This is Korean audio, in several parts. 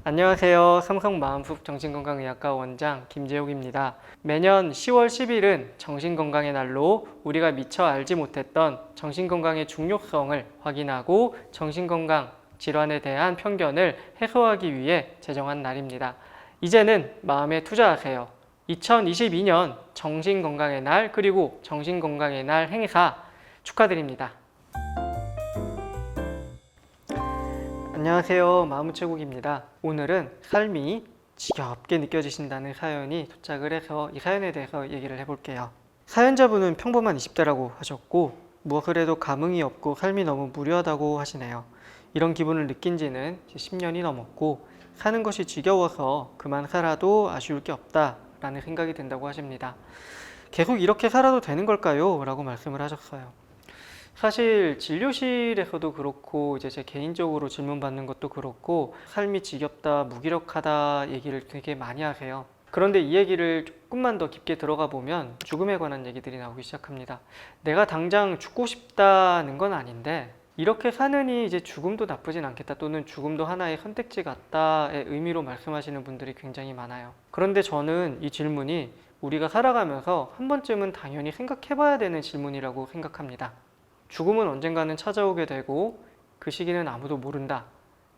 안녕하세요. 삼성마음숲 정신건강의학과 원장 김재욱입니다. 매년 10월 10일은 정신건강의 날로 우리가 미처 알지 못했던 정신건강의 중요성을 확인하고 정신건강 질환에 대한 편견을 해소하기 위해 제정한 날입니다. 이제는 마음에 투자하세요. 2022년 정신건강의 날 그리고 정신건강의 날 행사 축하드립니다. 안녕하세요. 마음우체국입니다. 오늘은 삶이 지겹게 느껴지신다는 사연이 도착을 해서 이 사연에 대해서 얘기를 해볼게요. 사연자분은 평범한 20대라고 하셨고 무엇을 해도 감흥이 없고 삶이 너무 무료하다고 하시네요. 이런 기분을 느낀 지는 10년이 넘었고 사는 것이 지겨워서 그만 살아도 아쉬울 게 없다라는 생각이 든다고 하십니다. 계속 이렇게 살아도 되는 걸까요? 라고 말씀을 하셨어요. 사실 진료실에서도 그렇고 이제 제 개인적으로 질문 받는 것도 그렇고 삶이 지겹다, 무기력하다 얘기를 되게 많이 하세요. 그런데 이 얘기를 조금만 더 깊게 들어가 보면 죽음에 관한 얘기들이 나오기 시작합니다. 내가 당장 죽고 싶다는 건 아닌데 이렇게 사느니 이제 죽음도 나쁘진 않겠다 또는 죽음도 하나의 선택지 같다의 의미로 말씀하시는 분들이 굉장히 많아요. 그런데 저는 이 질문이 우리가 살아가면서 한 번쯤은 당연히 생각해 봐야 되는 질문이라고 생각합니다. 죽음은 언젠가는 찾아오게 되고 그 시기는 아무도 모른다.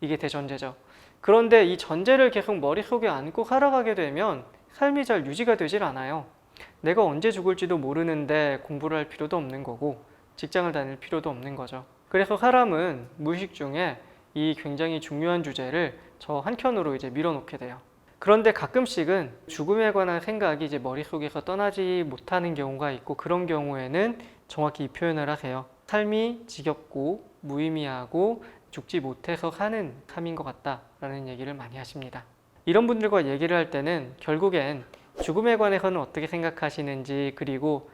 이게 대전제죠. 그런데 이 전제를 계속 머릿속에 안고 살아가게 되면 삶이 잘 유지가 되질 않아요. 내가 언제 죽을지도 모르는데 공부를 할 필요도 없는 거고 직장을 다닐 필요도 없는 거죠. 그래서 사람은 무의식 중에 이 굉장히 중요한 주제를 저 한켠으로 이제 밀어놓게 돼요. 그런데 가끔씩은 죽음에 관한 생각이 이제 머릿속에서 떠나지 못하는 경우가 있고 그런 경우에는 정확히 이 표현을 하세요. 삶이 지겹고 무의미하고 죽지 못해서 사는 삶인 것 같다라는 얘기를 많이 하십니다. 이런 분들과 얘기를 할 때는 결국엔 죽음에 관해서는 어떻게 생각하시는지 그리고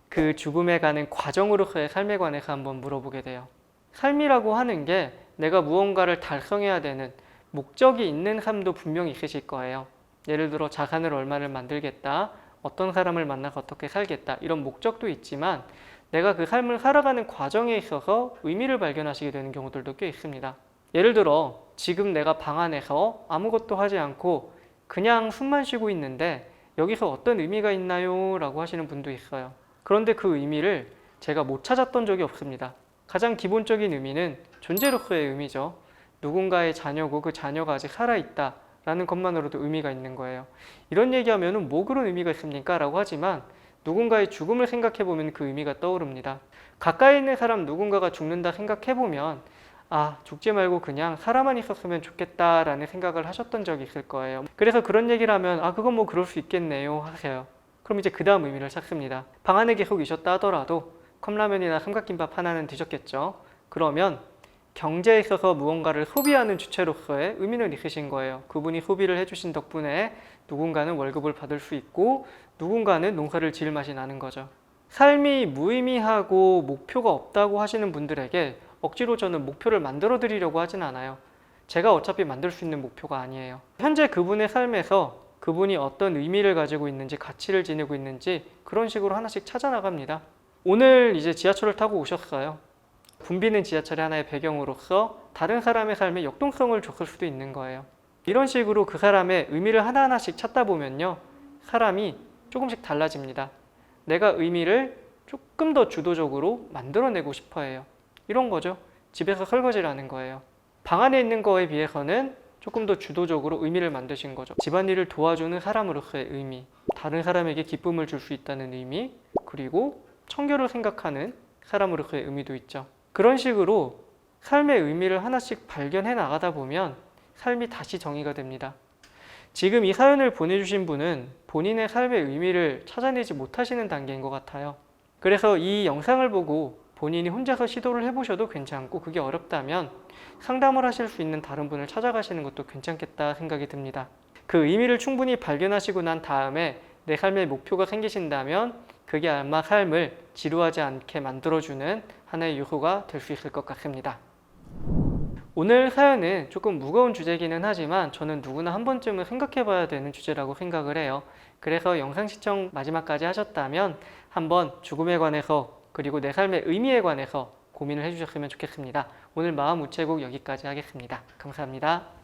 그 죽음에 가는 과정으로서의 삶에 관해서 한번 물어보게 돼요. 삶이라고 하는 게 내가 무언가를 달성해야 되는 목적이 있는 삶도 분명히 있으실 거예요. 예를 들어 자산을 얼마를 만들겠다, 어떤 사람을 만나서 어떻게 살겠다 이런 목적도 있지만 내가 그 삶을 살아가는 과정에 있어서 의미를 발견하시게 되는 경우들도 꽤 있습니다. 예를 들어 지금 내가 방 안에서 아무것도 하지 않고 그냥 숨만 쉬고 있는데 여기서 어떤 의미가 있나요? 라고 하시는 분도 있어요. 그런데 그 의미를 제가 못 찾았던 적이 없습니다. 가장 기본적인 의미는 존재로서의 의미죠. 누군가의 자녀고 그 자녀가 아직 살아있다 라는 것만으로도 의미가 있는 거예요. 이런 얘기하면 뭐 그런 의미가 있습니까? 라고 하지만 누군가의 죽음을 생각해보면 그 의미가 떠오릅니다. 가까이 있는 사람 누군가가 죽는다 생각해보면 아, 죽지 말고 그냥 살아만 있었으면 좋겠다라는 생각을 하셨던 적이 있을 거예요. 그래서 그런 얘기를 하면 아, 그건 뭐 그럴 수 있겠네요 하세요. 그럼 이제 그 다음 의미를 찾습니다. 방 안에 계속 있었다 하더라도 컵라면이나 삼각김밥 하나는 드셨겠죠. 그러면 경제에 있어서 무언가를 소비하는 주체로서의 의미는 있으신 거예요. 그분이 소비를 해주신 덕분에 누군가는 월급을 받을 수 있고 누군가는 농사를 지을 맛이 나는 거죠. 삶이 무의미하고 목표가 없다고 하시는 분들에게 억지로 저는 목표를 만들어 드리려고 하진 않아요. 제가 어차피 만들 수 있는 목표가 아니에요. 현재 그분의 삶에서 그분이 어떤 의미를 가지고 있는지 가치를 지니고 있는지 그런 식으로 하나씩 찾아 나갑니다. 오늘 이제 지하철을 타고 오셨어요. 붐비는 지하철의 하나의 배경으로서 다른 사람의 삶에 역동성을 줬을 수도 있는 거예요. 이런 식으로 그 사람의 의미를 하나하나씩 찾다 보면요. 사람이 조금씩 달라집니다. 내가 의미를 조금 더 주도적으로 만들어내고 싶어 해요. 이런 거죠. 집에서 설거지를 하는 거예요. 방 안에 있는 거에 비해서는 조금 더 주도적으로 의미를 만드신 거죠. 집안일을 도와주는 사람으로서의 의미, 다른 사람에게 기쁨을 줄 수 있다는 의미, 그리고 청결을 생각하는 사람으로서의 의미도 있죠. 그런 식으로 삶의 의미를 하나씩 발견해 나가다 보면 삶이 다시 정의가 됩니다. 지금 이 사연을 보내주신 분은 본인의 삶의 의미를 찾아내지 못하시는 단계인 것 같아요. 그래서 이 영상을 보고 본인이 혼자서 시도를 해보셔도 괜찮고 그게 어렵다면 상담을 하실 수 있는 다른 분을 찾아가시는 것도 괜찮겠다 생각이 듭니다. 그 의미를 충분히 발견하시고 난 다음에 내 삶의 목표가 생기신다면 그게 아마 삶을 지루하지 않게 만들어주는 하나의 요소가 될 수 있을 것 같습니다. 오늘 사연은 조금 무거운 주제이기는 하지만 저는 누구나 한 번쯤은 생각해 봐야 되는 주제라고 생각을 해요. 그래서 영상 시청 마지막까지 하셨다면 한번 죽음에 관해서 그리고 내 삶의 의미에 관해서 고민을 해주셨으면 좋겠습니다. 오늘 마음우체국 여기까지 하겠습니다. 감사합니다.